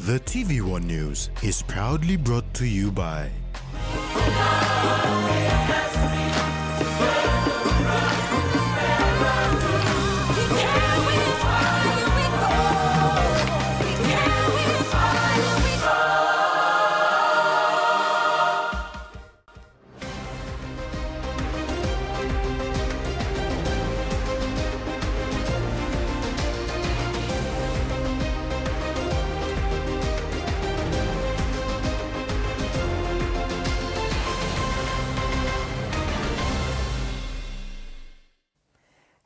The TVWAN News is proudly brought to you by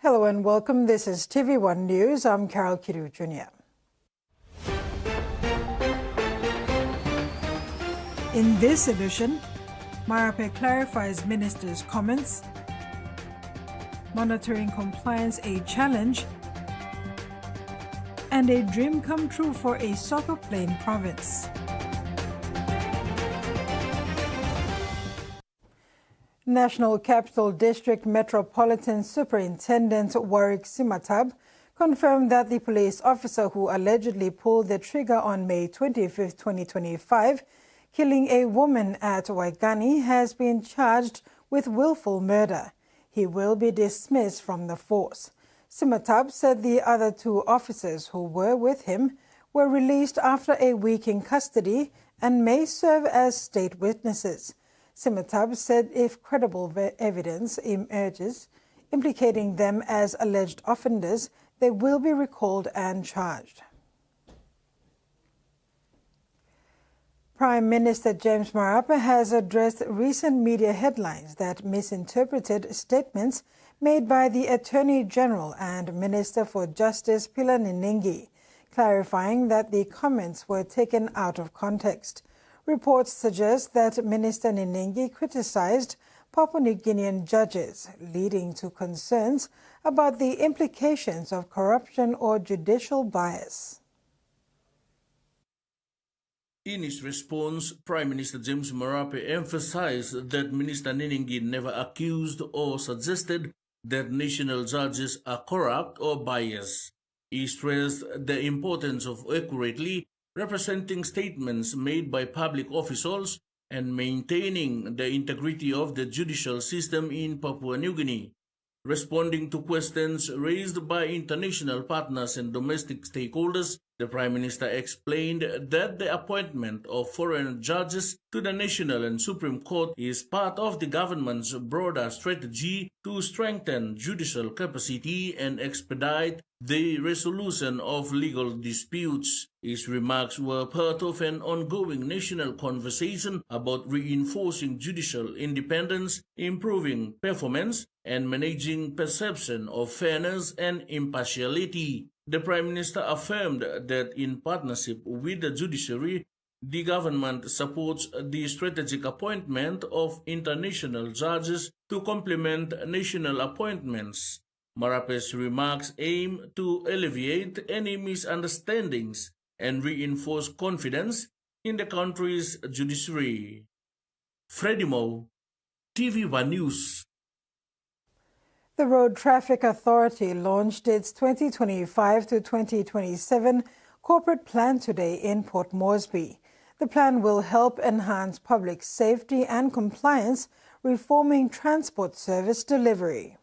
Hello and welcome. This is TVWAN News. I'm Carol Kiru Jr. In this edition, Marappa clarifies minister's comments, monitoring compliance a challenge, and a dream come true for a soccer playing province. National Capital District Metropolitan Superintendent Warwick Simatab confirmed that the police officer who allegedly pulled the trigger on May 25, 2025, killing a woman at Waigani, has been charged with willful murder. He will be dismissed from the force. Simatab said the other two officers who were with him were released after a week in custody and may serve as state witnesses. Simatab said if credible evidence emerges implicating them as alleged offenders, they will be recalled and charged. Prime Minister James Marappa has addressed recent media headlines that misinterpreted statements made by the Attorney General and Minister for Justice Pila Niningi, clarifying that the comments were taken out of context. Reports suggest that Minister Niningi criticized Papua New Guinean judges, leading to concerns about the implications of corruption or judicial bias. In his response, Prime Minister James Marappa emphasized that Minister Niningi never accused or suggested that national judges are corrupt or biased. He stressed the importance of accurately representing statements made by public officials and maintaining the integrity of the judicial system in Papua New Guinea. Responding to questions raised by international partners and domestic stakeholders, the Prime Minister explained that the appointment of foreign judges to the National and Supreme Court is part of the government's broader strategy to strengthen judicial capacity and expedite the resolution of legal disputes. His remarks were part of an ongoing national conversation about reinforcing judicial independence, improving performance, and managing perception of fairness and impartiality. The Prime Minister affirmed that in partnership with the judiciary, the government supports the strategic appointment of international judges to complement national appointments. Marappa's remarks aim to alleviate any misunderstandings and reinforce confidence in the country's judiciary. Freddie Mo, TVWAN News. The Road Traffic Authority launched its 2025 to 2027 corporate plan today in Port Moresby. The plan will help enhance public safety and compliance, reforming transport service delivery.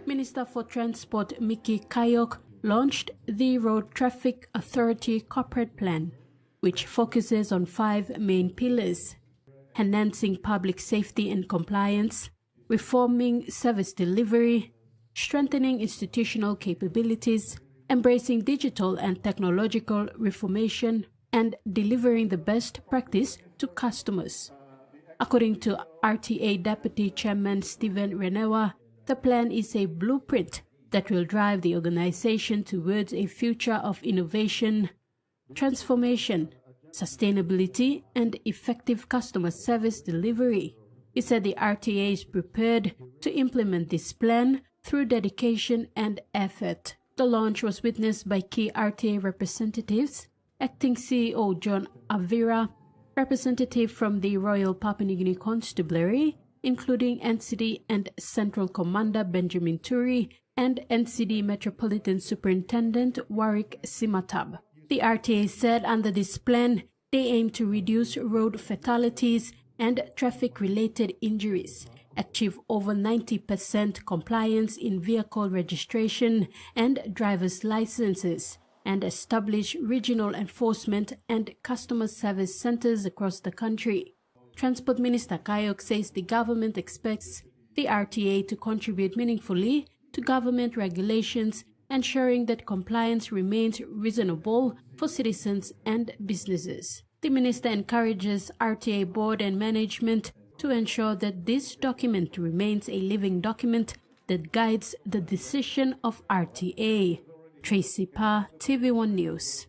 Minister for Transport Mickey Kayok launched the Road Traffic Authority corporate plan, which focuses on 5 main pillars: enhancing public safety and compliance, reforming service delivery, strengthening institutional capabilities, embracing digital and technological reformation, and delivering the best practice to customers. According to RTA Deputy Chairman Stephen Renewa, the plan is a blueprint that will drive the organization towards a future of innovation, transformation, sustainability, and effective customer service delivery. He said the RTA is prepared to implement this plan through dedication and effort. The launch was witnessed by key RTA representatives, Acting CEO John Avira, representative from the Royal Papua New Guinea Constabulary, including NCD and Central Commander Benjamin Turi, and NCD Metropolitan Superintendent Warwick Simatab. The RTA said under this plan, they aim to reduce road fatalities and traffic-related injuries, achieve over 90% compliance in vehicle registration and driver's licenses, and establish regional enforcement and customer service centers across the country. Transport Minister Kayok says the government expects the RTA to contribute meaningfully to government regulations, ensuring that compliance remains reasonable for citizens and businesses. The minister encourages RTA board and management to ensure that this document remains a living document that guides the decision of RTA. Tracy Pa, TV1 News.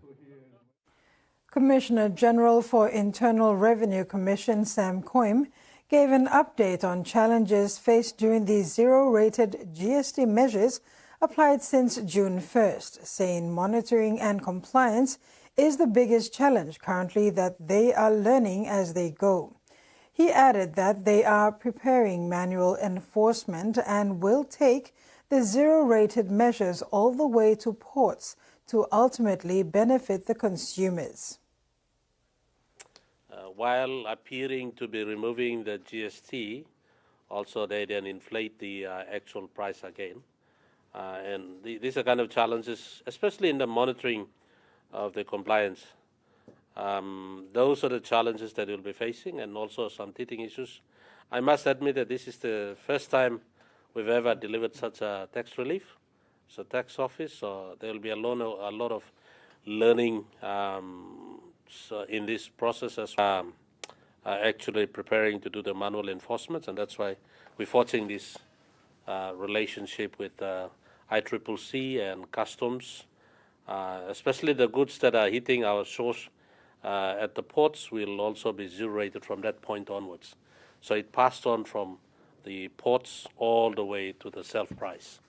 Commissioner General for Internal Revenue Commission Sam Coim gave an update on challenges faced during the zero-rated GST measures applied since June 1st, saying monitoring and compliance is the biggest challenge currently that they are learning as they go. He added that they are preparing manual enforcement and will take the zero-rated measures all the way to ports to ultimately benefit the consumers. While appearing to be removing the GST, also they then inflate the actual price again. These are kind of challenges, especially in the monitoring of the compliance. Those are the challenges that we'll be facing, and also some teething issues. I must admit that this is the first time we've ever delivered such a tax relief. It's a tax office, so there will be a lot of learning in this process as actually preparing to do the manual enforcement, and that's why we're forging this relationship with ICCC and customs, especially the goods that are hitting our shores at the ports will also be zero-rated from that point onwards. So it passed on from the ports all the way to the self-price.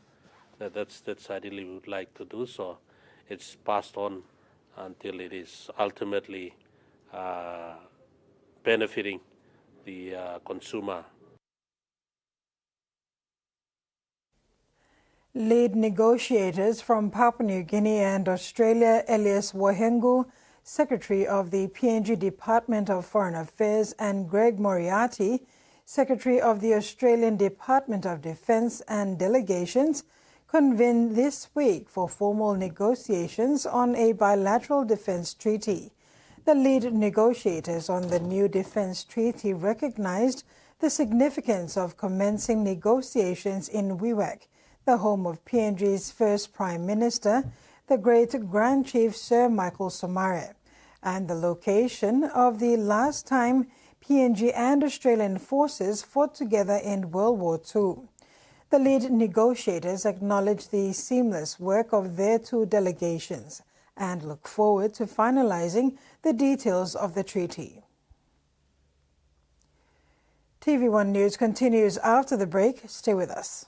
That's ideally we would like to do, so it's passed on until it is ultimately benefiting the consumer. Lead negotiators from Papua New Guinea and Australia, Elias Wahengu, Secretary of the PNG Department of Foreign Affairs, and Greg Moriarty, Secretary of the Australian Department of Defence and Delegations, convened this week for formal negotiations on a bilateral defence treaty. The lead negotiators on the new defence treaty recognized the significance of commencing negotiations in Wewak, the home of PNG's first Prime Minister, the Great Grand Chief Sir Michael Somare, and the location of the last time PNG and Australian forces fought together in World War II. The lead negotiators acknowledge the seamless work of their two delegations and look forward to finalizing the details of the treaty. TV1 News continues after the break. Stay with us.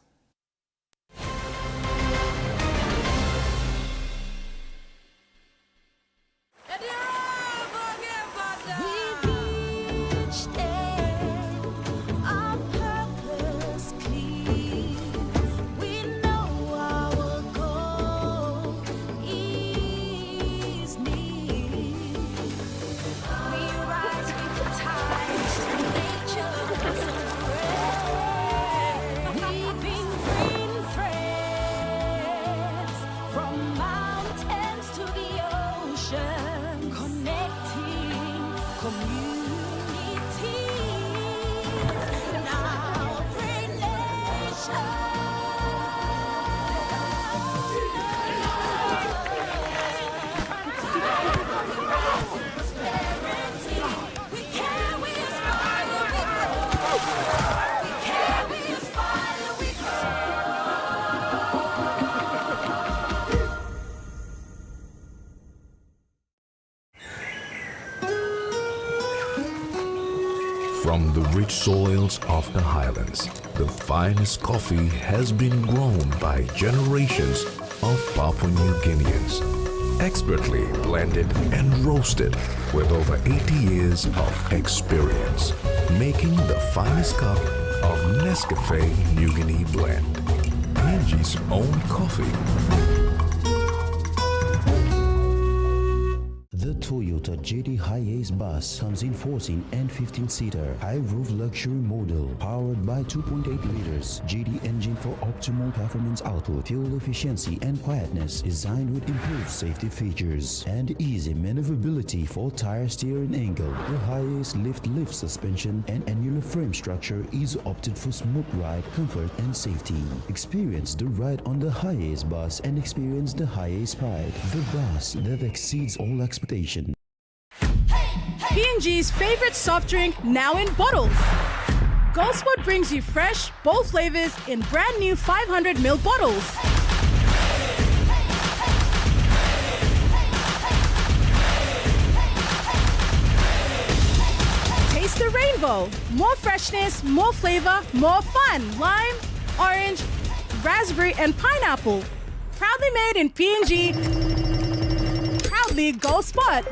From the rich soils of the highlands, the finest coffee has been grown by generations of Papua New Guineans, expertly blended and roasted with over 80 years of experience, making the finest cup of Nescafe New Guinea blend. PNG's own coffee. The Toyota JD Hi-Ace bus comes in 14 and 15-seater high-roof luxury model powered by 2.8 liters JD engine for optimal performance output, fuel efficiency and quietness, designed with improved safety features and easy maneuverability for tire steering angle. The Hi-Ace lift suspension and annular frame structure is opted for smooth ride, comfort and safety. Experience the ride on the Hi-Ace bus and experience the Hi-Ace pride, the bus that exceeds all expectations. PNG's favorite soft drink now in bottles. GoldSport brings you fresh, bold flavors in brand new 500ml bottles. Taste the rainbow. More freshness, more flavor, more fun. Lime, orange, raspberry, and pineapple. Proudly made in PNG. Proudly GoldSport.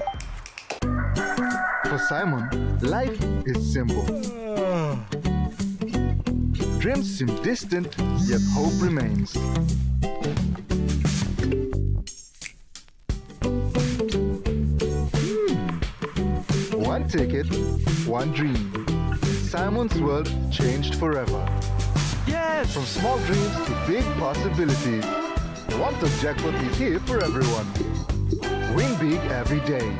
For Simon, life is simple. Dreams seem distant, yet hope remains. One ticket, one dream. Simon's world changed forever. Yes! From small dreams to big possibilities. One Top Jackpot is here for everyone. Win big every day.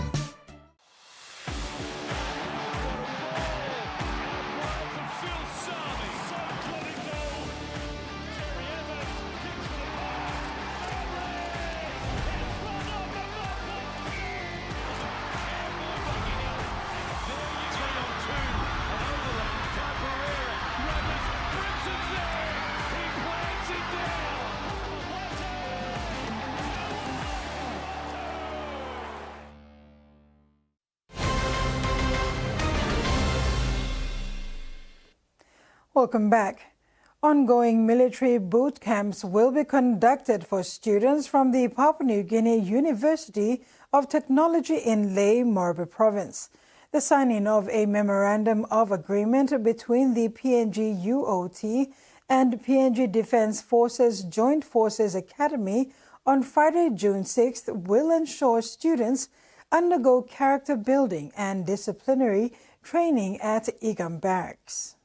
Welcome back. Ongoing military boot camps will be conducted for students from the Papua New Guinea University of Technology in Lae, Marappa Province. The signing of a memorandum of agreement between the PNG UOT and PNG Defence Forces Joint Forces Academy on Friday, June 6th will ensure students undergo character building and disciplinary training at Igam Barracks.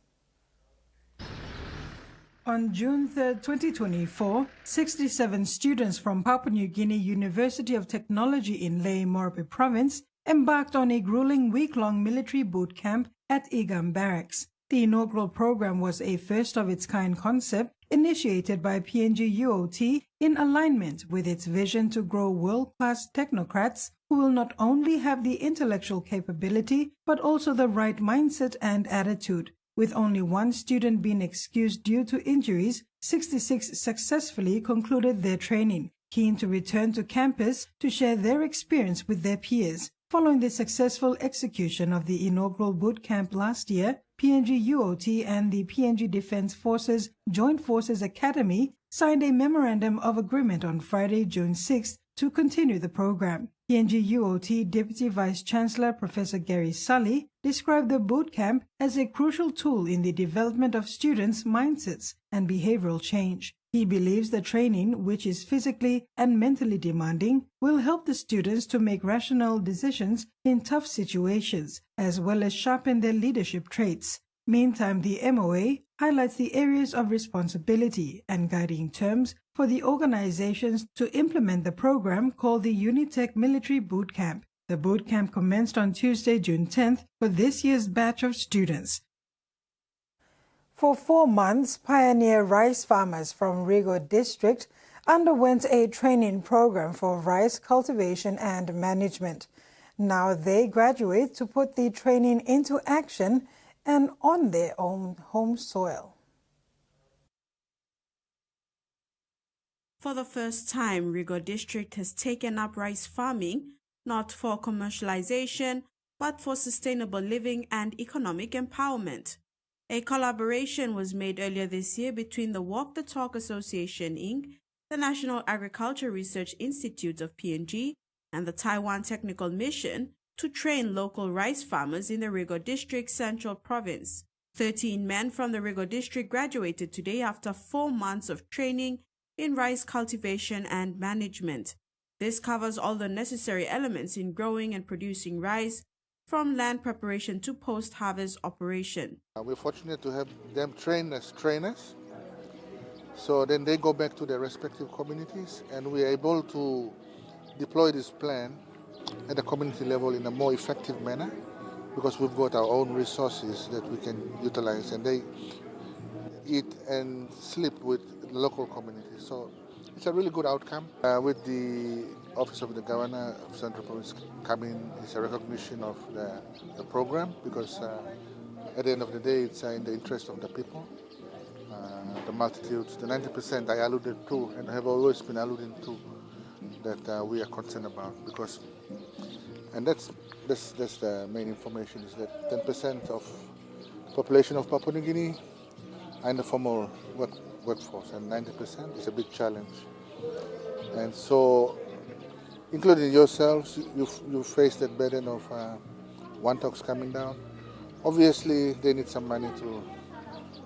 On June 3, 2024, 67 students from Papua New Guinea University of Technology in Lae, Marappa Province embarked on a grueling week-long military boot camp at Igam Barracks. The inaugural program was a first-of-its-kind concept initiated by PNG UOT in alignment with its vision to grow world-class technocrats who will not only have the intellectual capability but also the right mindset and attitude. With only one student being excused due to injuries, 66 successfully concluded their training, keen to return to campus to share their experience with their peers. Following the successful execution of the inaugural boot camp last year, PNG UOT and the PNG Defence Forces Joint Forces Academy signed a memorandum of agreement on Friday, June 6th to continue the program. PNG UOT Deputy Vice-Chancellor Professor Gary Sully described the boot camp as a crucial tool in the development of students' mindsets and behavioral change. He believes the training, which is physically and mentally demanding, will help the students to make rational decisions in tough situations, as well as sharpen their leadership traits. Meantime, the MOA highlights the areas of responsibility and guiding terms for the organizations to implement the program called the Unitech Military Boot Camp. The boot camp commenced on Tuesday, June 10th for this year's batch of students. For 4 months, pioneer rice farmers from Rigo District underwent a training program for rice cultivation and management. Now they graduate to put the training into action and on their own home soil. For the first time, Rigo District has taken up rice farming, not for commercialization, but for sustainable living and economic empowerment. A collaboration was made earlier this year between the Walk the Talk Association, Inc., the National Agriculture Research Institute of PNG, and the Taiwan Technical Mission to train local rice farmers in the Rigo District Central Province. 13 men from the Rigo district graduated today after 4 months of training in rice cultivation and management. This covers all the necessary elements in growing and producing rice, from land preparation to post-harvest operation. We're fortunate to have them trained as trainers. So then they go back to their respective communities, and we're able to deploy this plan at the community level in a more effective manner, because we've got our own resources that we can utilize, and they eat and sleep with the local community. So it's a really good outcome. With the Office of the Governor of Central Province coming, it's a recognition of the program, because at the end of the day, it's in the interest of the people. The multitudes, the 90% I alluded to, and have always been alluding to, that we are concerned about, because, and that's the main information, is that 10% of the population of Papua New Guinea are in the formal workforce, and 90% is a big challenge. And so, including yourselves, you face that burden of wantoks coming down. Obviously, they need some money to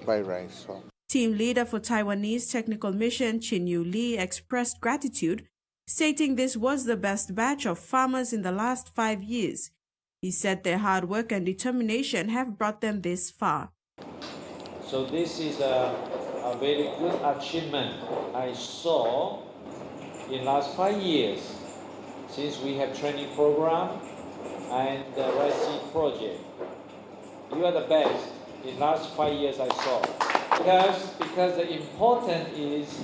buy rice. So. Team leader for Taiwanese Technical Mission, Chin Yu Lee, expressed gratitude, stating this was the best batch of farmers in the last 5 years. He said their hard work and determination have brought them this far. So this is a very good achievement I saw in last 5 years since we have training program and the rice seed project. You are the best in last 5 years I saw. Because the important is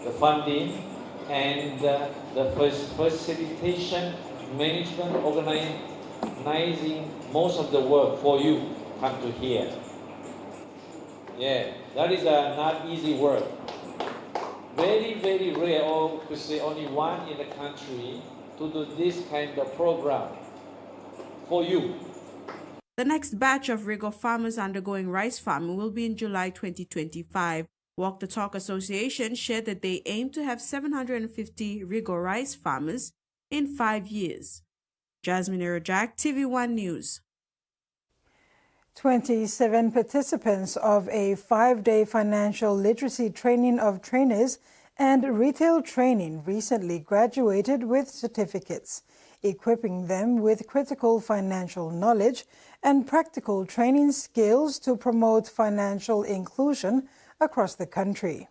the funding and the facilitation, management, organizing most of the work for you come to here. Yeah, that is not easy work. Very, very rare, or to say only one in the country to do this kind of program for you. The next batch of Rigo farmers undergoing rice farming will be in July 2025. Walk the Talk Association shared that they aim to have 750 Rigo rice farmers in 5 years. Jasmine Erojak, TVWAN News. 27 participants of a 5-day financial literacy training of trainers and retail training recently graduated with certificates, equipping them with critical financial knowledge and practical training skills to promote financial inclusion across the country.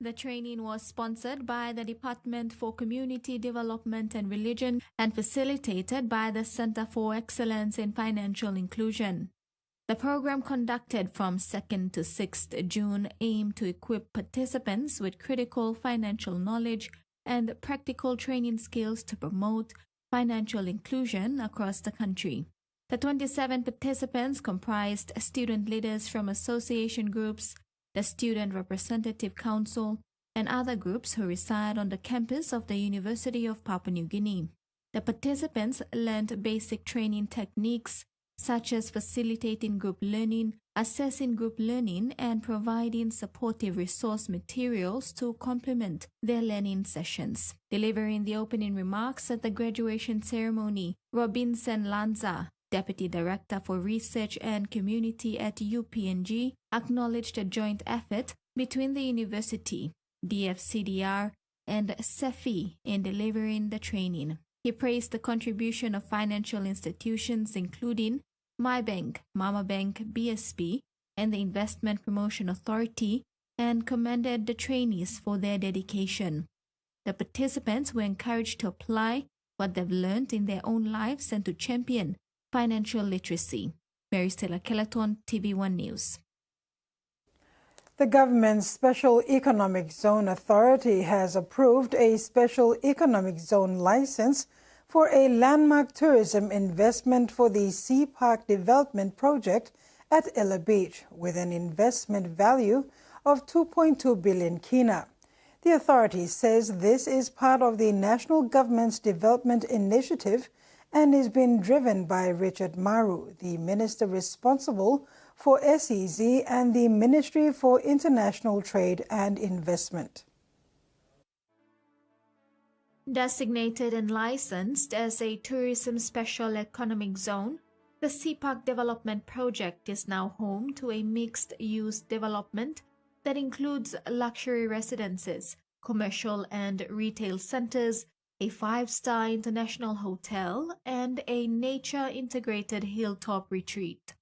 The training was sponsored by the Department for Community Development and Religion and facilitated by the Center for Excellence in Financial Inclusion. The program, conducted from 2nd to 6th June, aimed to equip participants with critical financial knowledge and practical training skills to promote financial inclusion across the country. The 27 participants comprised student leaders from association groups, the Student Representative Council, and other groups who reside on the campus of the University of Papua New Guinea. The participants learned basic training techniques such as facilitating group learning, assessing group learning, and providing supportive resource materials to complement their learning sessions. Delivering the opening remarks at the graduation ceremony, Robinson Lanza, Deputy Director for Research and Community at UPNG, acknowledged a joint effort between the university, DFCDR, and CEFI in delivering the training. He praised the contribution of financial institutions including MyBank, Mama Bank, BSP, and the Investment Promotion Authority, and commended the trainees for their dedication. The participants were encouraged to apply what they've learned in their own lives and to champion financial literacy. Mary Stella Kelaton, TVWAN News. The government's Special Economic Zone Authority has approved a Special Economic Zone license for a landmark tourism investment for the Sea Park Development Project at Ella Beach, with an investment value of 2.2 billion kina. The authority says this is part of the national government's development initiative and is being driven by Richard Maru, the minister responsible for SEZ and the Ministry for International Trade and Investment. Designated and licensed as a tourism special economic zone, The CPAC development project is now home to a mixed-use development that includes luxury residences, commercial and retail centers, a 5-star international hotel, and a nature-integrated hilltop retreat.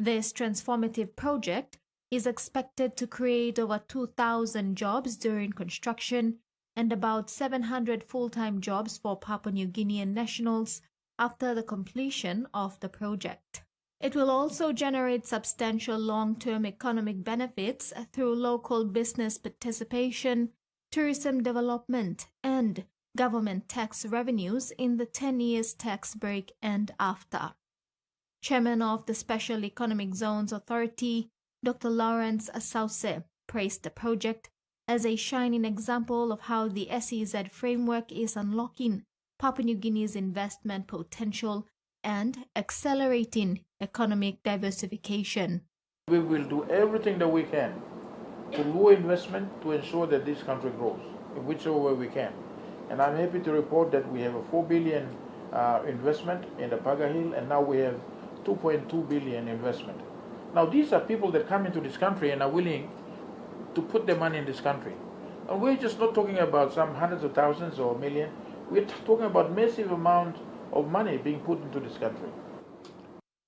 This transformative project is expected to create over 2,000 jobs during construction and about 700 full-time jobs for Papua New Guinean nationals after the completion of the project. It will also generate substantial long-term economic benefits through local business participation, tourism development, and government tax revenues in the 10 years tax break and after. Chairman of the Special Economic Zones Authority, Dr. Lawrence Asause, praised the project as a shining example of how the SEZ framework is unlocking Papua New Guinea's investment potential and accelerating economic diversification. We will do everything that we can to lure investment to ensure that this country grows in whichever way we can. And I'm happy to report that we have a 4 billion investment in the Paga Hill, and now we have 2.2 billion investment. Now these are people that come into this country and are willing to put their money in this country. And we're just not talking about some hundreds of thousands or a million. We're talking about massive amount of money being put into this country.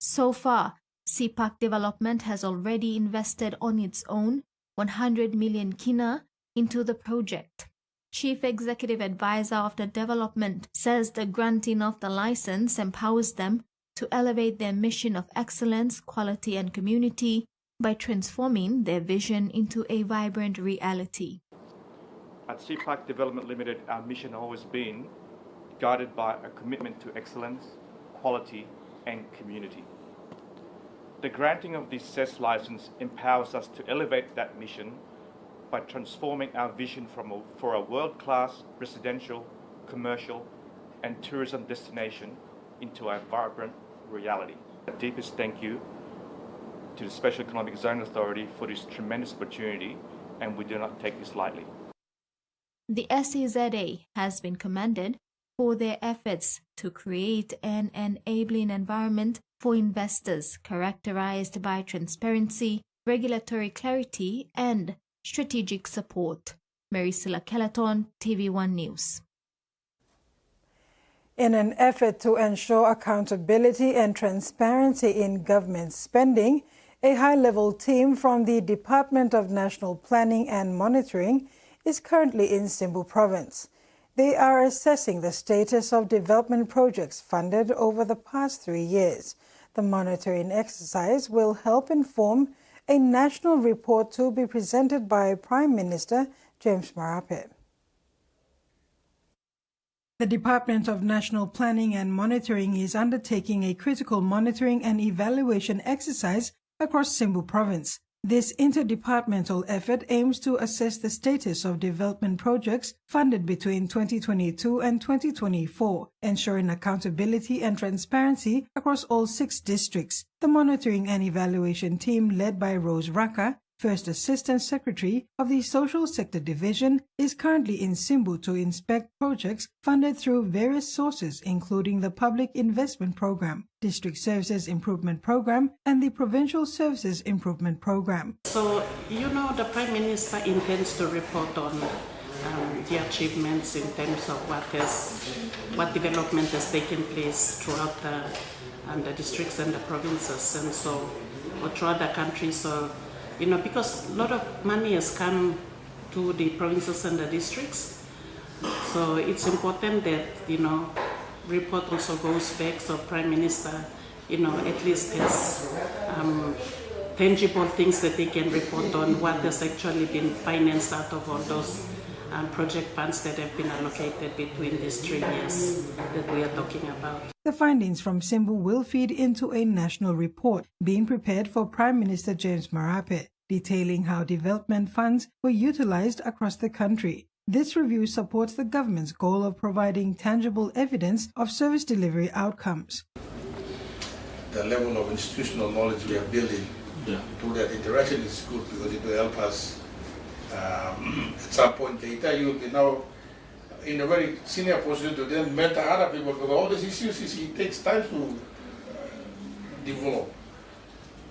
So far, CPAC Development has already invested on its own 100 million kina into the project. Chief Executive Advisor of the development says the granting of the license empowers them to elevate their mission of excellence, quality, and community by transforming their vision into a vibrant reality. At CPAC Development Limited, our mission has always been guided by a commitment to excellence, quality, and community. The granting of this CES license empowers us to elevate that mission by transforming our vision for a world-class residential, commercial, and tourism destination into a vibrant reality. The deepest thank you to the Special Economic Zone Authority for this tremendous opportunity, and we do not take this lightly. The SEZA has been commended for their efforts to create an enabling environment for investors characterized by transparency, regulatory clarity, and strategic support. Maricela Kelleton, TV1 News. In an effort to ensure accountability and transparency in government spending, a high-level team from the Department of National Planning and Monitoring is currently in Simbu Province. They are assessing the status of development projects funded over the past 3 years. The monitoring exercise will help inform a national report to be presented by Prime Minister James Marappa. The Department of National Planning and Monitoring is undertaking a critical monitoring and evaluation exercise across Simbu Province. This interdepartmental effort aims to assess the status of development projects funded between 2022 and 2024, ensuring accountability and transparency across all 6 districts. The monitoring and evaluation team, led by Rose Raka, First Assistant Secretary of the Social Sector Division, is currently in Simbu to inspect projects funded through various sources, including the Public Investment Program, District Services Improvement Program, and the Provincial Services Improvement Program. So, the Prime Minister intends to report on the achievements in terms of what development has taken place throughout the districts and the provinces, and so or throughout the country. So, because a lot of money has come to the provinces and the districts, so it's important that report also goes back, so Prime Minister at least has tangible things that they can report on what has actually been financed out of all those project funds that have been allocated between these 3 years that we are talking about. The findings from Simbu will feed into a national report being prepared for Prime Minister James Marappa, detailing how development funds were utilized across the country. This review supports the government's goal of providing tangible evidence of service delivery outcomes. The level of institutional knowledge we are building through that interaction is good because it will help us at some point later. You will be now in a very senior position to then mentor other people, because all these issues, it takes time to develop.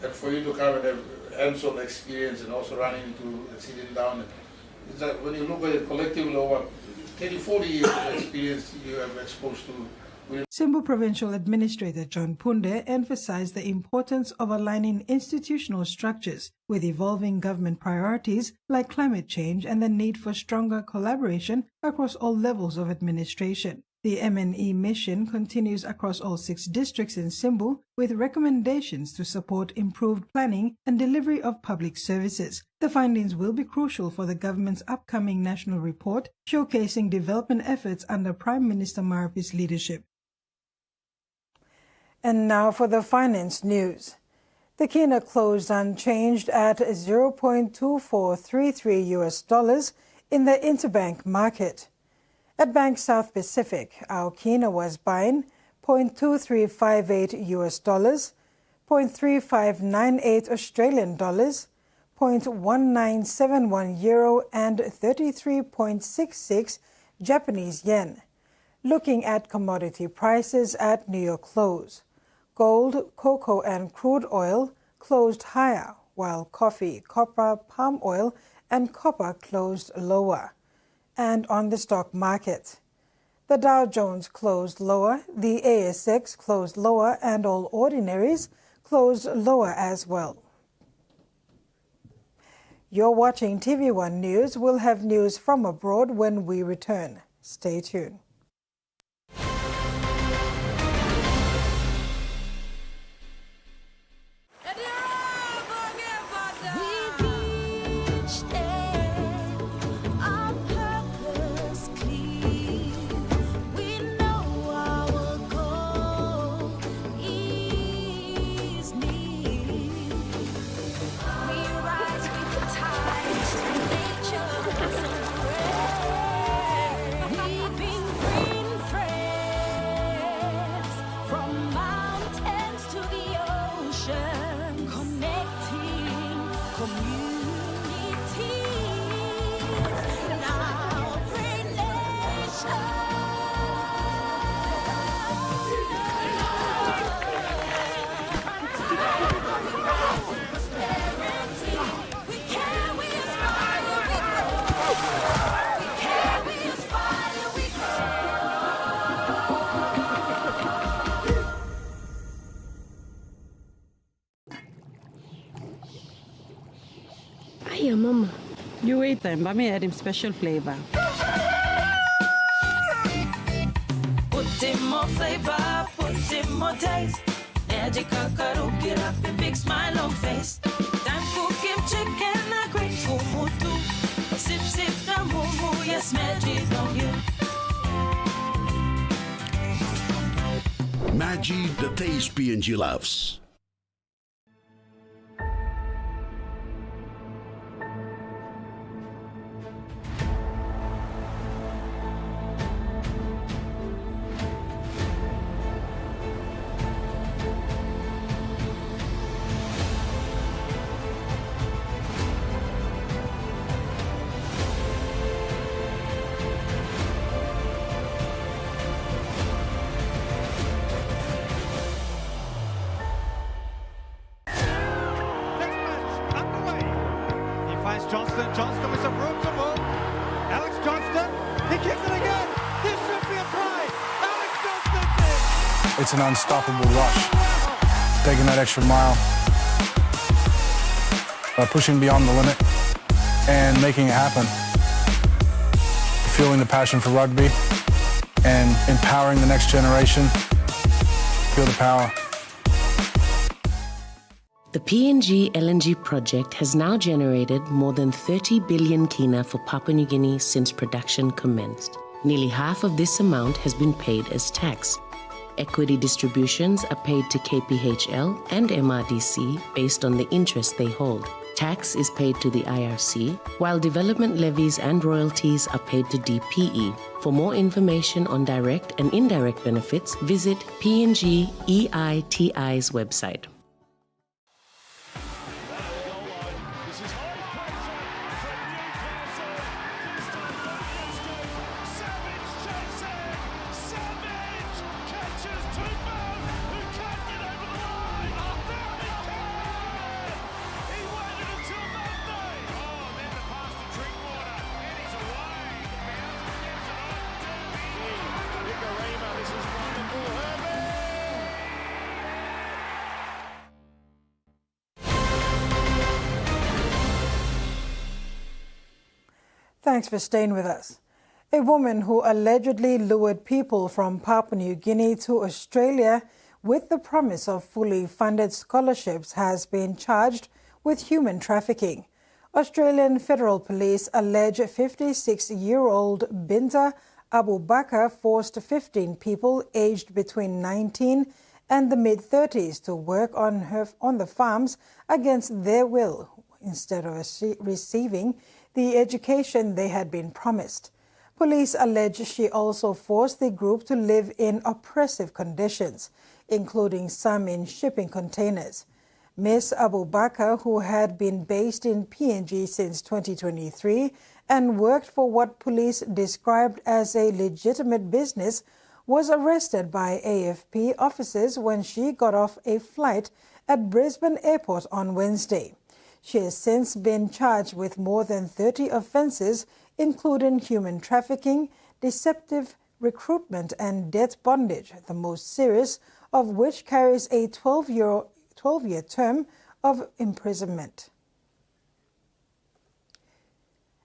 And for you to come and have hands-on experience and also running into and sitting down, it's that when you look at it collectively over 30, 40 years of experience you have exposed to. Simbu Provincial Administrator John Punde emphasized the importance of aligning institutional structures with evolving government priorities like climate change and the need for stronger collaboration across all levels of administration. The MNE mission continues across all 6 districts in Simbu with recommendations to support improved planning and delivery of public services. The findings will be crucial for the government's upcoming national report showcasing development efforts under Prime Minister Marappa's leadership. And now for the finance news. The kina closed unchanged at $0.2433 US in the interbank market. At Bank South Pacific, our kina was buying $0.2358 US, $0.3598 Australian dollars, $0.1971 euro, and 33.66 Japanese yen. Looking at commodity prices at New York close. Gold, cocoa, and crude oil closed higher, while coffee, copper, palm oil, and copper closed lower. And on the stock market, the Dow Jones closed lower, the ASX closed lower, and all ordinaries closed lower as well. You're watching TV1 News. We'll have news from abroad when we return. Stay tuned. Hiya, Mama. You wait then, but me add him special flavor. Put in more flavor, put in more taste. Magic Kakaru, get up a big smile on face. Time for Kim chicken, a great kumutu. Sip, sip, the mumu, yes, magic on you. Maggi, the taste PNG loves. Johnston with some room to move. Alex Johnston, he kicks it again. This should be a try. Alex Johnston's in. It's an unstoppable rush. Taking that extra mile, pushing beyond the limit, and making it happen. Fueling the passion for rugby and empowering the next generation. Feel the power. The PNG LNG project has now generated more than 30 billion kina for Papua New Guinea since production commenced. Nearly half of this amount has been paid as tax. Equity distributions are paid to KPHL and MRDC based on the interest they hold. Tax is paid to the IRC, while development levies and royalties are paid to DPE. For more information on direct and indirect benefits, visit PNG EITI's website. Thanks for staying with us. A woman who allegedly lured people from Papua New Guinea to Australia with the promise of fully funded scholarships has been charged with human trafficking. Australian Federal Police allege 56-year-old Binta Abu Bakr forced 15 people aged between 19 and the mid-30s to work on the farms against their will instead of receiving the education they had been promised. Police allege she also forced the group to live in oppressive conditions, including some in shipping containers. Ms. Abu Bakr, who had been based in PNG since 2023 and worked for what police described as a legitimate business, was arrested by AFP officers when she got off a flight at Brisbane Airport on Wednesday. She has since been charged with more than 30 offences, including human trafficking, deceptive recruitment and debt bondage, the most serious of which carries a 12-year term of imprisonment.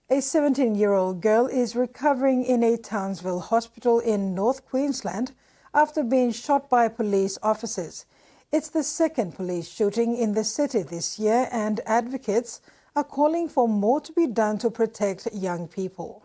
A 17-year-old girl is recovering in a Townsville hospital in North Queensland after being shot by police officers. It's the second police shooting in the city this year, and advocates are calling for more to be done to protect young people.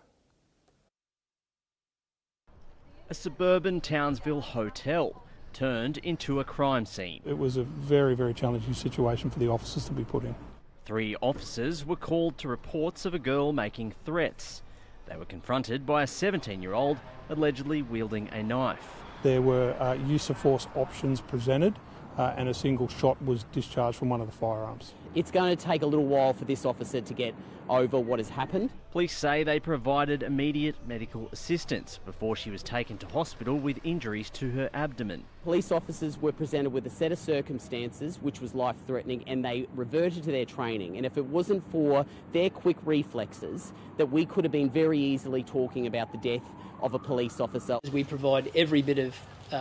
A suburban Townsville hotel turned into a crime scene. It was a very, very challenging situation for the officers to be put in. 3 officers were called to reports of a girl making threats. They were confronted by a 17-year-old allegedly wielding a knife. There were use of force options presented, and a single shot was discharged from one of the firearms. It's going to take a little while for this officer to get over what has happened. Police say they provided immediate medical assistance before she was taken to hospital with injuries to her abdomen. Police officers were presented with a set of circumstances which was life-threatening, and they reverted to their training. And if it wasn't for their quick reflexes, that we could have been very easily talking about the death of a police officer. We provide every bit of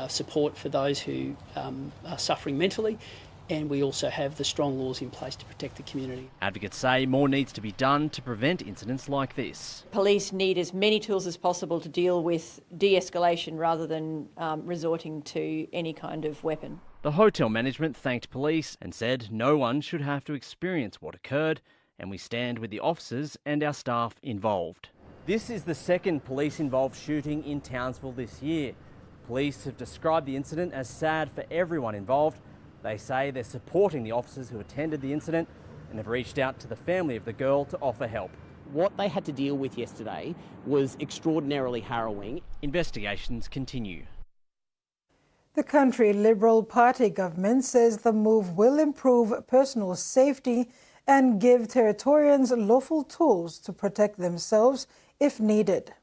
support for those who are suffering mentally, and we also have the strong laws in place to protect the community. Advocates say more needs to be done to prevent incidents like this. Police need as many tools as possible to deal with de-escalation rather than resorting to any kind of weapon. The hotel management thanked police and said no one should have to experience what occurred, and we stand with the officers and our staff involved. This is the second police-involved shooting in Townsville this year. Police have described the incident as sad for everyone involved. They say they're supporting the officers who attended the incident and have reached out to the family of the girl to offer help. What they had to deal with yesterday was extraordinarily harrowing. Investigations continue. The country Liberal Party government says the move will improve personal safety and give Territorians lawful tools to protect themselves if needed.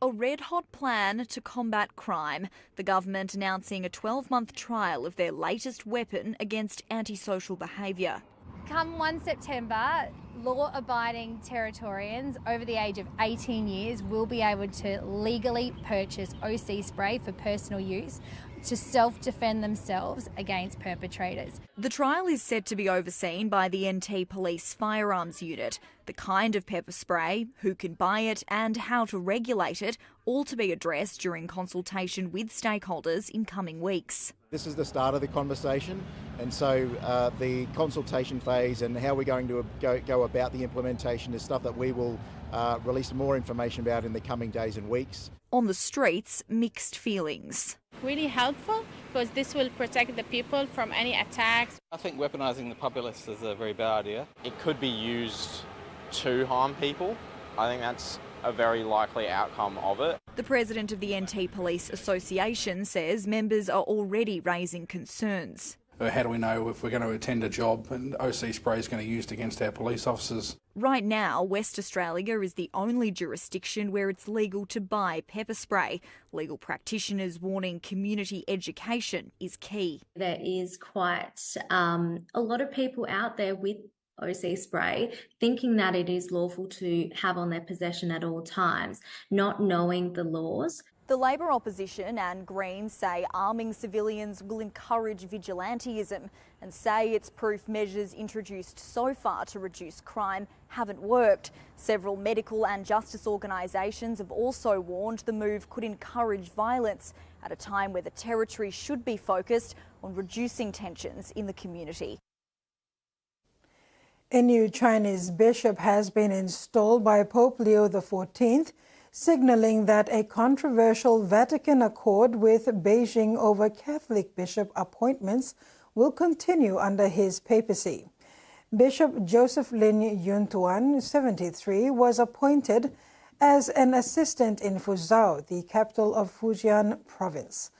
A red-hot plan to combat crime, the government announcing a 12-month trial of their latest weapon against antisocial behaviour. Come 1 September, law-abiding Territorians over the age of 18 years will be able to legally purchase OC spray for personal use to self-defend themselves against perpetrators. The trial is set to be overseen by the NT Police Firearms Unit. The kind of pepper spray, who can buy it and how to regulate it, all to be addressed during consultation with stakeholders in coming weeks. This is the start of the conversation, and so the consultation phase and how we're going to go about the implementation is stuff that we will release more information about in the coming days and weeks. On the streets, mixed feelings. Really helpful because this will protect the people from any attacks. I think weaponising the populace is a very bad idea. It could be used to harm people. I think that's a very likely outcome of it. The president of the NT Police Association says members are already raising concerns. How do we know if we're going to attend a job and OC spray is going to be used against our police officers? Right now, West Australia is the only jurisdiction where it's legal to buy pepper spray. Legal practitioners warning community education is key. There is quite a lot of people out there with OC spray, thinking that it is lawful to have on their possession at all times, not knowing the laws. The Labor opposition and Greens say arming civilians will encourage vigilantism and say it's proof measures introduced so far to reduce crime haven't worked. Several medical and justice organisations have also warned the move could encourage violence at a time where the territory should be focused on reducing tensions in the community. A new Chinese bishop has been installed by Pope Leo XIV, signalling that a controversial Vatican accord with Beijing over Catholic bishop appointments will continue under his papacy. Bishop Joseph Lin Yuntuan, 73, was appointed as an assistant in Fuzhou, the capital of Fujian province.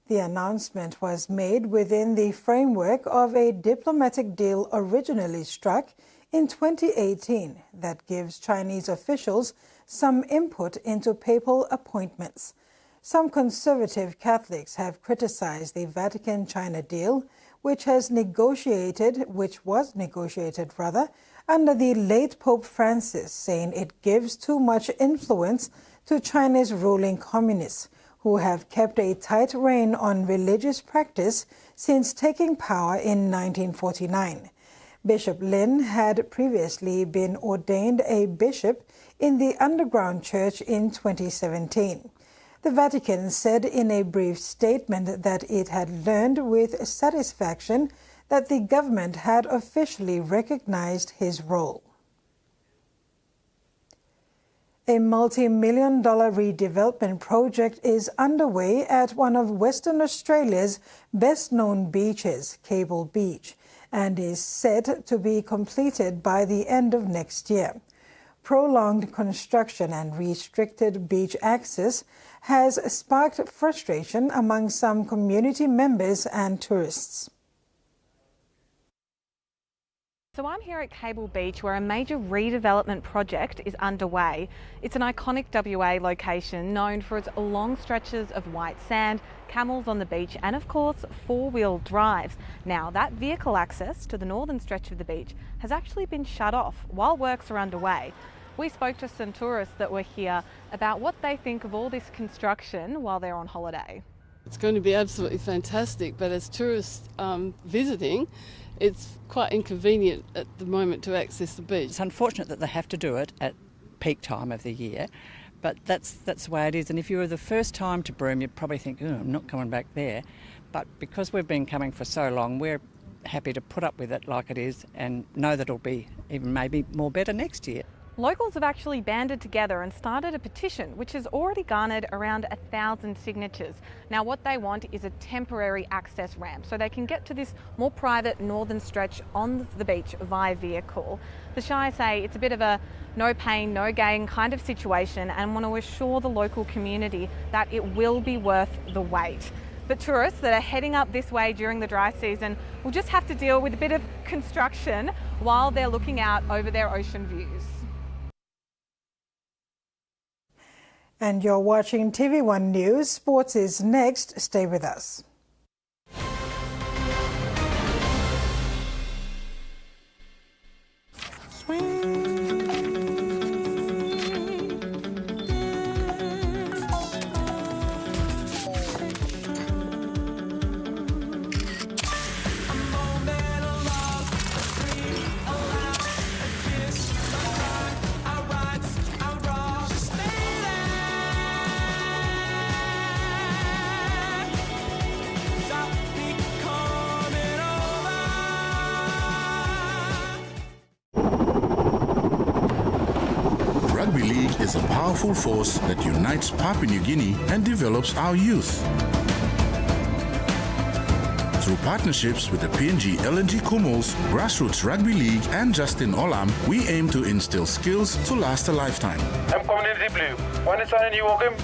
The announcement was made within the framework of a diplomatic deal originally struck in 2018 that gives Chinese officials some input into papal appointments. Some conservative Catholics have criticized the Vatican-China deal, which was negotiated under the late Pope Francis, saying it gives too much influence to China's ruling communists, who have kept a tight rein on religious practice since taking power in 1949. Bishop Lin had previously been ordained a bishop in the underground church in 2017. The Vatican said in a brief statement that it had learned with satisfaction that the government had officially recognized his role. A multi-million-dollar redevelopment project is underway at one of Western Australia's best-known beaches, Cable Beach, and is set to be completed by the end of next year. Prolonged construction and restricted beach access has sparked frustration among some community members and tourists. So I'm here at Cable Beach where a major redevelopment project is underway. It's an iconic WA location known for its long stretches of white sand, camels on the beach and of course four-wheel drives. Now that vehicle access to the northern stretch of the beach has actually been shut off while works are underway. We spoke to some tourists that were here about what they think of all this construction while they're on holiday. It's going to be absolutely fantastic, but as tourists visiting, it's quite inconvenient at the moment to access the beach. It's unfortunate that they have to do it at peak time of the year, but that's the way it is. And if you were the first time to Broome, you'd probably think, oh, I'm not coming back there. But because we've been coming for so long, we're happy to put up with it like it is and know that it'll be even maybe more better next year. Locals have actually banded together and started a petition which has already garnered around 1,000 signatures. Now what they want is a temporary access ramp so they can get to this more private northern stretch on the beach via vehicle. The Shire say it's a bit of a no pain, no gain kind of situation and want to assure the local community that it will be worth the wait. But tourists that are heading up this way during the dry season will just have to deal with a bit of construction while they're looking out over their ocean views. And you're watching TV1 News. Sports is next. Stay with us. Rugby league is a powerful force that unites Papua New Guinea and develops our youth. Through partnerships with the PNG LNG Kumals, Grassroots Rugby League and Justin Olam, we aim to instill skills to last a lifetime. I'm community blue. When it's on you welcome,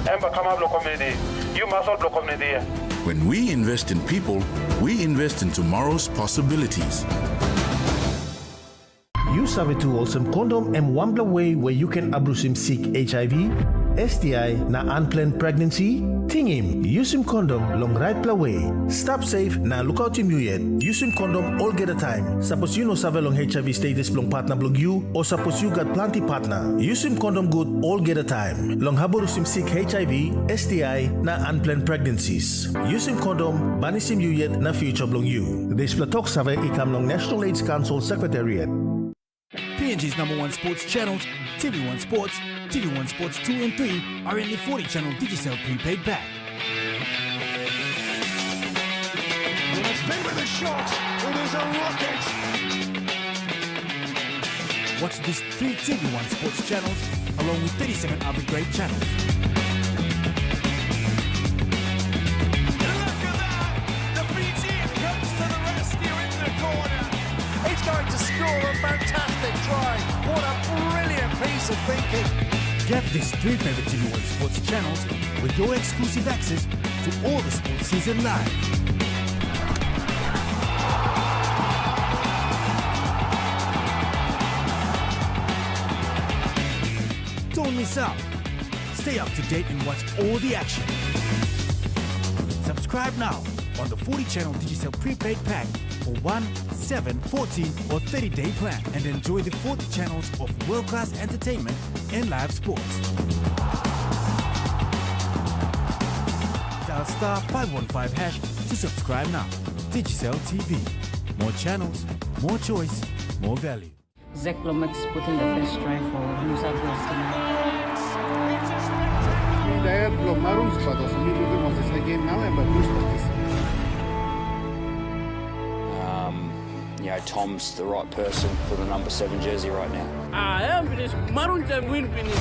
I'm a community. You must also community. When we invest in people, we invest in tomorrow's possibilities. You have a tool some condom and one way where you can abuse seek HIV, STI na unplanned pregnancy? Tingim, use him condom long right play. Stop safe na look out him you yet. Use him condom all get a time. Suppose you know save long HIV status long partner blong you or suppose you got plenty partner. Use him condom good all get a time. Long haborus him sick HIV, STI na unplanned pregnancies. Use him condom banis him you yet na future blong you. This platok save ikam long National AIDS Council Secretariat. PNG's #1 sports channels, TV1 Sports, TV1 Sports 2 and 3 are in the 40-channel Digicel prepaid pack. With a spin with a shot, it is a rocket! Watch these 3 TV1 Sports channels along with 37 other great channels. Look at that! The Fijian comes to the rescue in the corner! He's going to score a fantastic try. What a brilliant piece of thinking. Get these 3 favorite TV1 Sports channels with your exclusive access to all the sports season live. Don't miss out. Stay up to date and watch all the action. Subscribe now on the 40-channel Digicel prepaid pack for 1, 7, 40 or 30-day plan and enjoy the 40 channels of world-class entertainment and live sports. Dial *515# to subscribe now. Digicel TV. More channels, more choice, more value. Zach Lomax put in the first try for New South Wales tonight. You know, Tom's the right person for the number 7 jersey right now. I am this Marun win finish.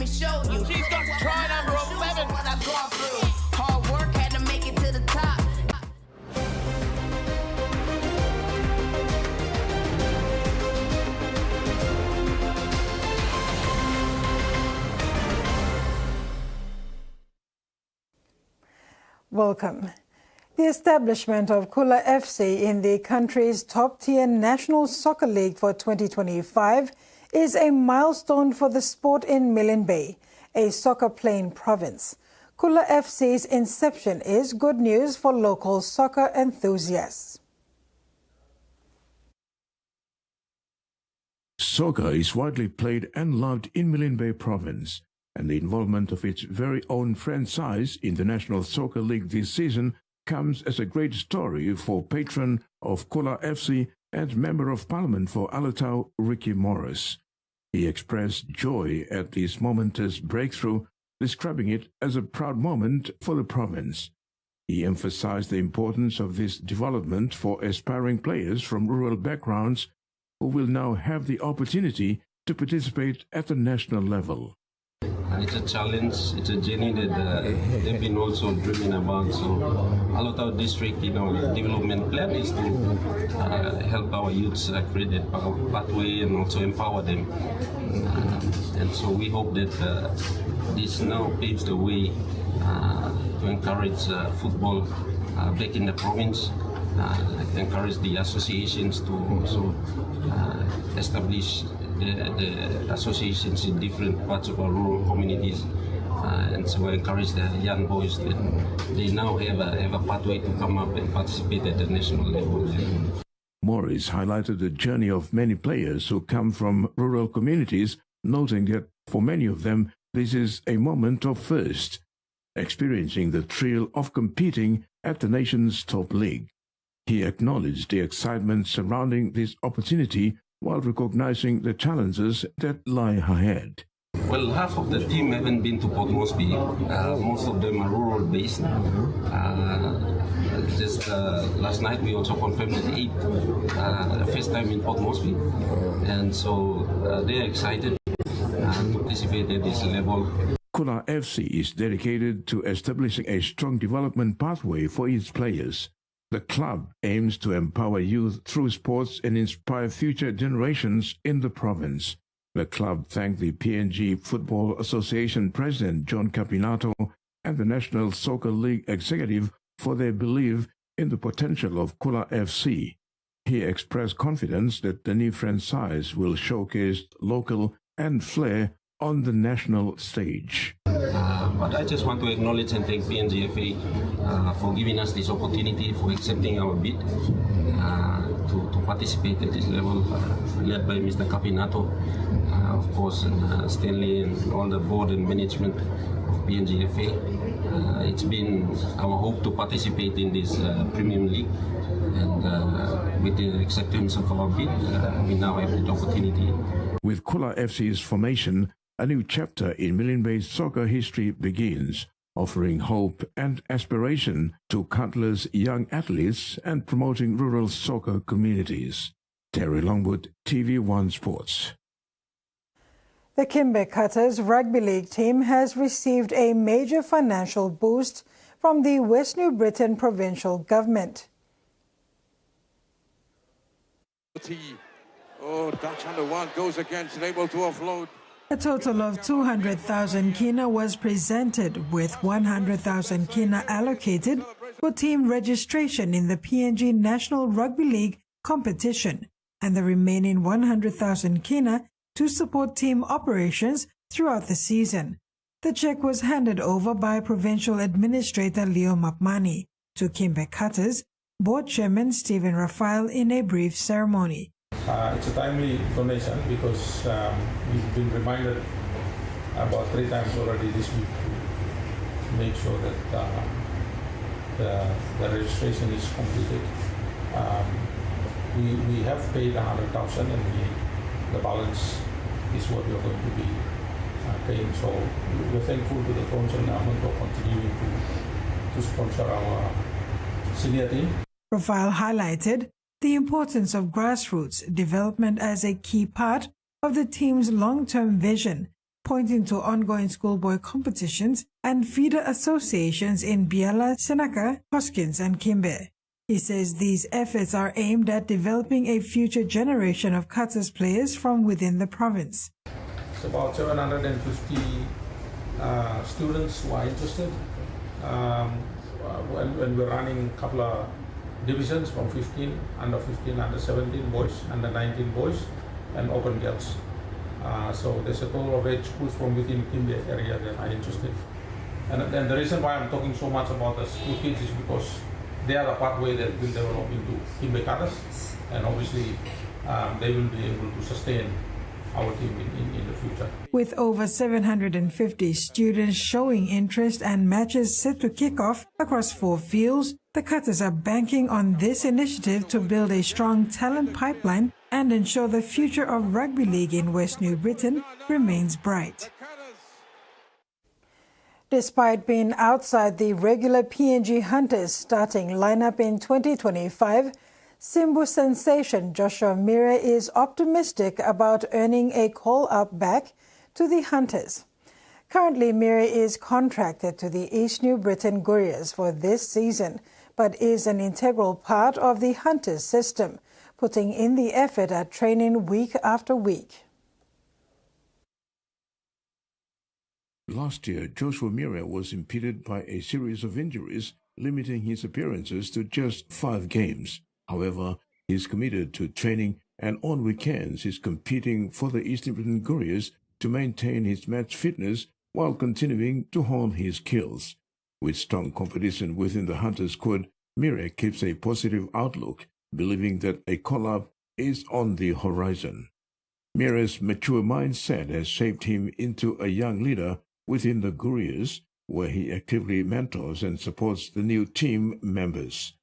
Show you. She's got try number 11. What I've gone through. Hard work had to make it to the top. Welcome. The establishment of Kula FC in the country's top-tier National Soccer League for 2025 is a milestone for the sport in Milne Bay, a soccer-playing province. Kula FC's inception is good news for local soccer enthusiasts. Soccer is widely played and loved in Milne Bay province, and the involvement of its very own franchise in the National Soccer League this season comes as a great story for patron of Kula FC and Member of Parliament for Alatau, Ricky Morris. He expressed joy at this momentous breakthrough, describing it as a proud moment for the province. He emphasized the importance of this development for aspiring players from rural backgrounds who will now have the opportunity to participate at the national level. It's a challenge, it's a journey that they've been also dreaming about. So Alatau district, development plan is to help our youths create a pathway and also empower them. And so we hope that this now paves the way to encourage football back in the province, encourage the associations to also establish the associations in different parts of our rural communities, and so I encourage the young boys that they now have a pathway to come up and participate at the national level. Morris highlighted the journey of many players who come from rural communities, noting that for many of them this is a moment of first, experiencing the thrill of competing at the nation's top league. He acknowledged the excitement surrounding this opportunity while recognizing the challenges that lie ahead. Well, half of the team haven't been to Port Moresby. Most of them are rural based. Just last night we also confirmed that 8 first time in Port Moresby, and so they're excited to participate at this level. Kula FC is dedicated to establishing a strong development pathway for its players. The club aims to empower youth through sports and inspire future generations in the province. The club thanked the PNG Football Association President John Capinato and the National Soccer League executive for their belief in the potential of Kula FC. He expressed confidence that the new franchise will showcase local and flair on the national stage. But I just want to acknowledge and thank PNGFA for giving us this opportunity, for accepting our bid to participate at this level, led by Mr. Capinato, of course, and Stanley and all the board and management of PNGFA. It's been our hope to participate in this Premium League, and with the acceptance of our bid, we now have the opportunity. With Kula FC's formation, a new chapter in Milne Bay's soccer history begins, offering hope and aspiration to countless young athletes and promoting rural soccer communities. Terry Longwood, TV1 Sports. The Kimbe Cutters rugby league team has received a major financial boost from the West New Britain provincial government. Dutch under one goes against, able to offload. A total of 200,000 kina was presented, with 100,000 kina allocated for team registration in the PNG National Rugby League competition, and the remaining 100,000 kina to support team operations throughout the season. The check was handed over by Provincial Administrator Leo Mapmani to Kimbe Cutters, Board Chairman Stephen Raphael in a brief ceremony. It's a timely donation because we've been reminded about 3 times already this week to make sure that the registration is completed. We have paid 100,000 and the balance is what we're going to be paying. So we're thankful to the provincial government for continuing to sponsor our senior team. Raphael highlighted the importance of grassroots development as a key part of the team's long-term vision, pointing to ongoing schoolboy competitions and feeder associations in Biala, Senaka, Hoskins and Kimbe. He says these efforts are aimed at developing a future generation of Cutters players from within the province. It's about 750 students who are interested. When we're running a couple of divisions from 15, under 15, under 17 boys, under 19 boys, and open girls. So there's a total of 8 schools from within Kimbe area that are interested. And the reason why I'm talking so much about the school kids is because they are the pathway that will develop into Kimbe Cutters, and obviously they will be able to sustain our team in the future. With over 750 students showing interest and matches set to kick off across 4 fields, the Cutters are banking on this initiative to build a strong talent pipeline and ensure the future of rugby league in West New Britain remains bright. Despite being outside the regular PNG Hunters starting lineup in 2025, Simbu Sensation Joshua Mire is optimistic about earning a call-up back to the Hunters. Currently, Mire is contracted to the East New Britain Couriers for this season, but is an integral part of the Hunters system, putting in the effort at training week after week. Last year, Joshua Mire was impeded by a series of injuries, limiting his appearances to just 5 games. However, he is committed to training and on weekends is competing for the East New Britain Couriers to maintain his match fitness while continuing to hone his skills. With strong competition within the Hunters squad, Mire keeps a positive outlook, believing that a call-up is on the horizon. Mire's mature mindset has shaped him into a young leader within the Couriers, where he actively mentors and supports the new team members.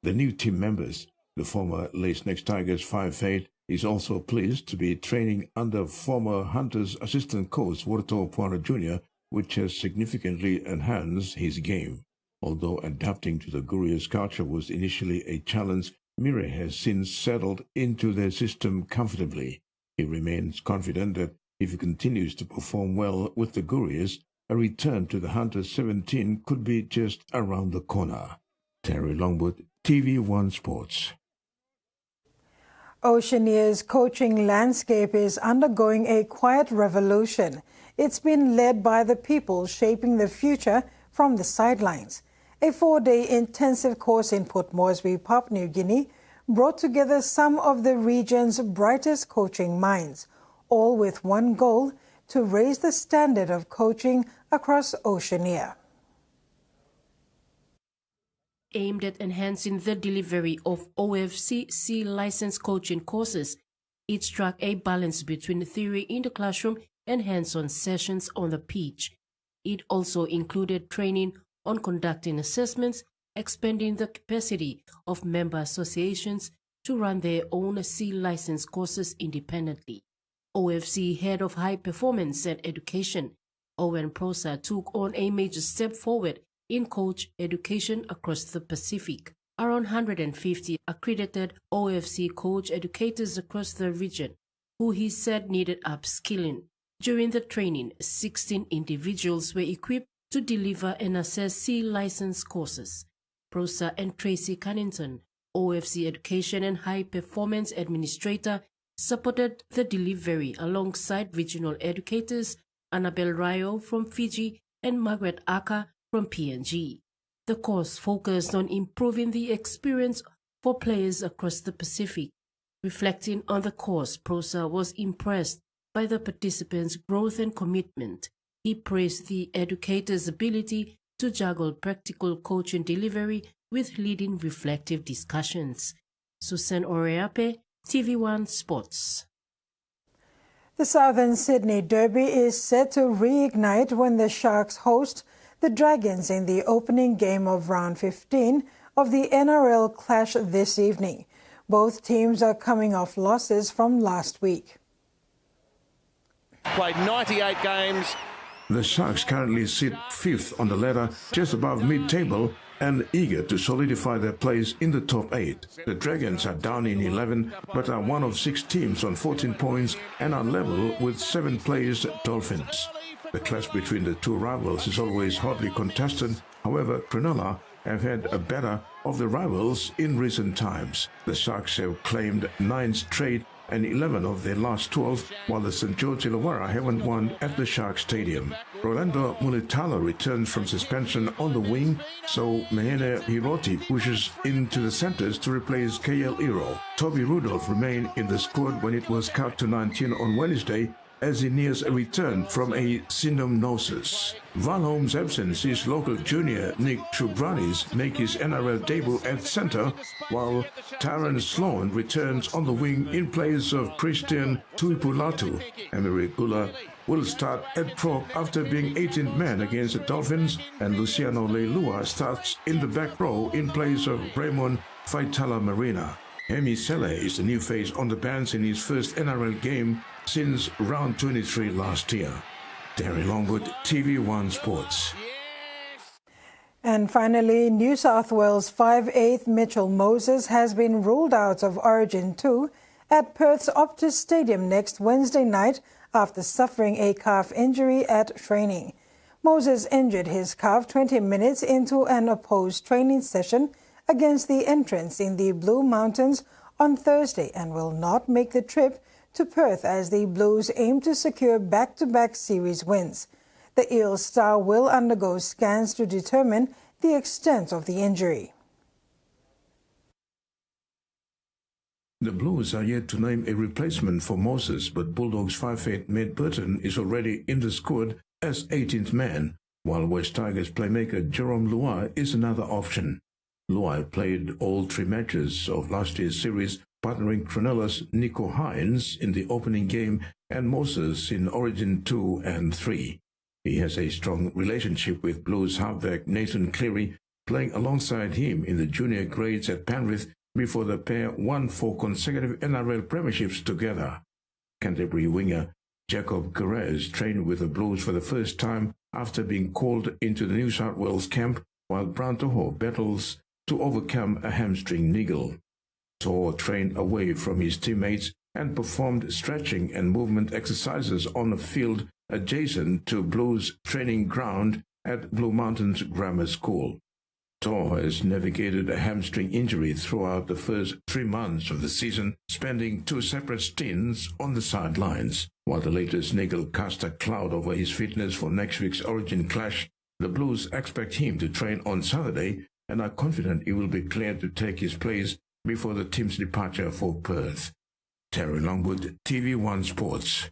The former Lace Next Tigers 5'8", is also pleased to be training under former Hunters assistant coach Warto Puara Jr., which has significantly enhanced his game. Although adapting to the Couriers culture was initially a challenge, Mire has since settled into their system comfortably. He remains confident that if he continues to perform well with the Couriers, a return to the Hunters 17 could be just around the corner. Terry Longwood, TVWAN Sports. Oceania's coaching landscape is undergoing a quiet revolution. It's been led by the people shaping the future from the sidelines. A 4-day intensive course in Port Moresby, Papua New Guinea, brought together some of the region's brightest coaching minds, all with one goal: to raise the standard of coaching across Oceania. Aimed at enhancing the delivery of OFC C license coaching courses, it struck a balance between theory in the classroom and hands-on sessions on the pitch. It also included training on conducting assessments, expanding the capacity of member associations to run their own C license courses independently. OFC Head of High Performance and Education, Owen Prosa, took on a major step forward in coach education across the Pacific. Around 150 accredited OFC coach educators across the region, who he said needed upskilling. During the training, 16 individuals were equipped to deliver and assess C license courses. Prosa and Tracy Cunnington, OFC Education and High Performance Administrator, supported the delivery alongside regional educators Annabelle Rayo from Fiji and Margaret Aka from PNG. The course focused on improving the experience for players across the Pacific. Reflecting on the course, Prosa was impressed by the participants' growth and commitment. He praised the educators' ability to juggle practical coaching delivery with leading reflective discussions. Susan Oreape, TV1 Sports. The Southern Sydney Derby is set to reignite when the Sharks host the Dragons in the opening game of round 15 of the NRL clash this evening. Both teams are coming off losses from last week. Played 98 games. The Sharks currently sit 5th on the ladder, just above mid-table, and eager to solidify their place in the top 8. The Dragons are down in 11, but are one of 6 teams on 14 points and are level with 7th-placed Dolphins. The clash between the two rivals is always hotly contested. However, Cronulla have had a better of the rivals in recent times. The Sharks have claimed 9 straight and 11 of their last 12, while the St. George Illawarra haven't won at the Sharks Stadium. Rolando Mulitalo returns from suspension on the wing, so Mehene Hiroti pushes into the centres to replace KL Iro. Toby Rudolph remained in the squad when it was cut to 19 on Wednesday, as he nears a return from a syndesmosis. Van Holm's absence sees local junior Nick Chubranis make his NRL debut at centre, while Tyron Sloan returns on the wing in place of Christian Tuipulatu. Emery Kula will start at prop after being 18th man against the Dolphins, and Luciano Leilua starts in the back row in place of Raymond Faitala Marina. Hemi Sele is the new face on the bench in his first NRL game since round 23 last year. Terry Longwood, TV1 Sports. And finally, New South Wales 5'8" Mitchell Moses has been ruled out of Origin 2 at Perth's Optus Stadium next Wednesday night after suffering a calf injury at training. Moses injured his calf 20 minutes into an opposed training session against the entrants in the Blue Mountains on Thursday and will not make the trip to Perth as the Blues aim to secure back-to-back series wins. The Eels star will undergo scans to determine the extent of the injury. The Blues are yet to name a replacement for Moses, but Bulldogs 5'8" Matt Burton is already in the squad as 18th man, while West Tigers playmaker Jerome Luai is another option. Luai played all 3 matches of last year's series, partnering Cronulla's Nico Hines in the opening game and Moses in Origin 2 and 3. He has a strong relationship with Blues halfback Nathan Cleary, playing alongside him in the junior grades at Penrith before the pair won 4 consecutive NRL premierships together. Canterbury winger Jacob Perez trained with the Blues for the first time after being called into the New South Wales camp, while Brown Toho battles to overcome a hamstring niggle. Toho trained away from his teammates and performed stretching and movement exercises on a field adjacent to Blues training ground at Blue Mountains Grammar School. Tor has navigated a hamstring injury throughout the first 3 months of the season, spending 2 separate stints on the sidelines. While the latest niggle cast a cloud over his fitness for next week's Origin clash, the Blues expect him to train on Saturday and are confident he will be cleared to take his place before the team's departure for Perth. Terry Longwood, TV1 Sports.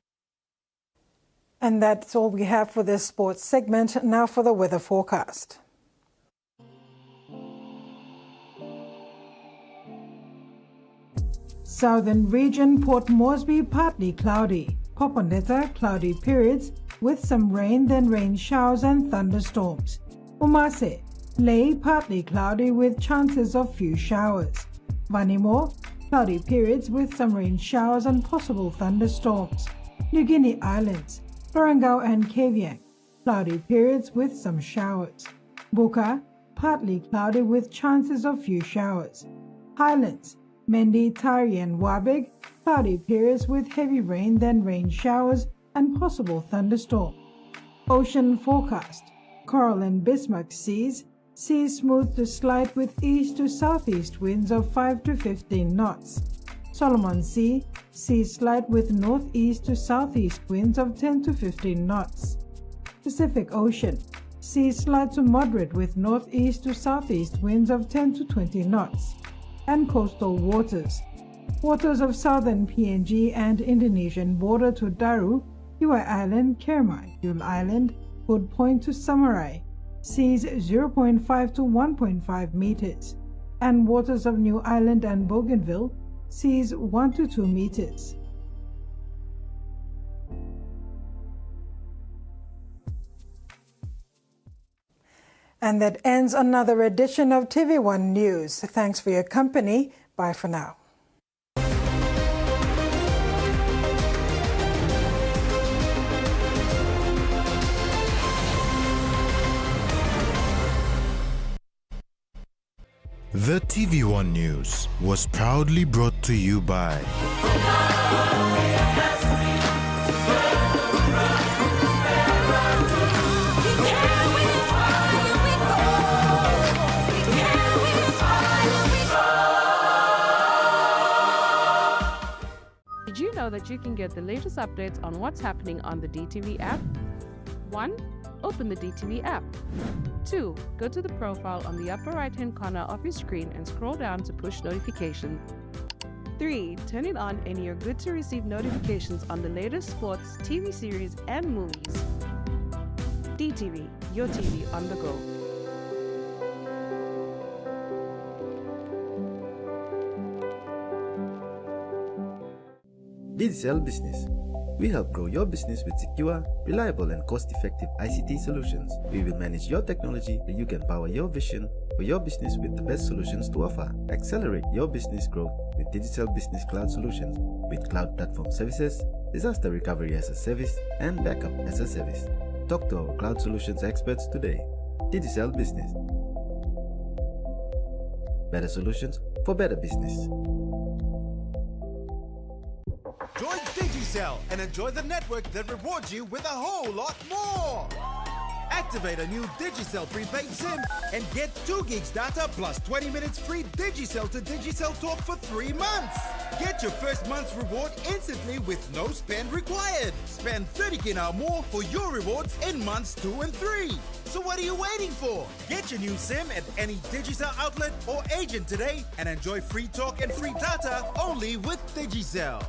And that's all we have for this sports segment. Now for the weather forecast. Southern region, Port Moresby, partly cloudy. Poponeta, cloudy periods with some rain, then rain showers and thunderstorms. Umase, Lae, partly cloudy with chances of few showers. Vanimo, cloudy periods with some rain showers and possible thunderstorms. New Guinea Islands, Lorengau and Kavieng, cloudy periods with some showers. Buka, partly cloudy with chances of few showers. Highlands, Mendi, Tari and Wabig, cloudy periods with heavy rain, then rain showers and possible thunderstorm. Ocean forecast, Coral and Bismarck seas smooth to slight with east to southeast winds of 5 to 15 knots. Solomon Sea slight with northeast to southeast winds of 10 to 15 knots. Pacific Ocean, sea slight to moderate with northeast to southeast winds of 10 to 20 knots. And coastal waters, waters of southern PNG and Indonesian border to Daru, Iwai Island, Kermai, Yule Island, Hood Point to Samarai, seas 0.5 to 1.5 meters, and waters of New Island and Bougainville, seas 1 to 2 meters. And that ends another edition of TV1 News. Thanks for your company. Bye for now. The TV1 News was proudly brought to you by Did you know that you can get the latest updates on what's happening on the DTV app? 1. Open the DTV app. 2. Go to the profile on the upper right-hand corner of your screen and scroll down to push notifications. 3. Turn it on and you're good to receive notifications on the latest sports, TV series, and movies. DTV, your TV on the go. Digicel Business. We help grow your business with secure, reliable and cost-effective ICT solutions. We will manage your technology so you can power your vision for your business with the best solutions to offer. Accelerate your business growth with Digicel Business Cloud Solutions with cloud platform services, disaster recovery as a service and backup as a service. Talk to our cloud solutions experts today. Digicel Business. Better solutions for better business. Join Digicel and enjoy the network that rewards you with a whole lot more. Activate a new Digicel prepaid SIM and get 2 gigs data plus 20 minutes free Digicel to Digicel talk for 3 months. Get your first month's reward instantly with no spend required. Spend 30 or more for your rewards in months 2 and 3. So what are you waiting for? Get your new SIM at any Digicel outlet or agent today and enjoy free talk and free data only with Digicel.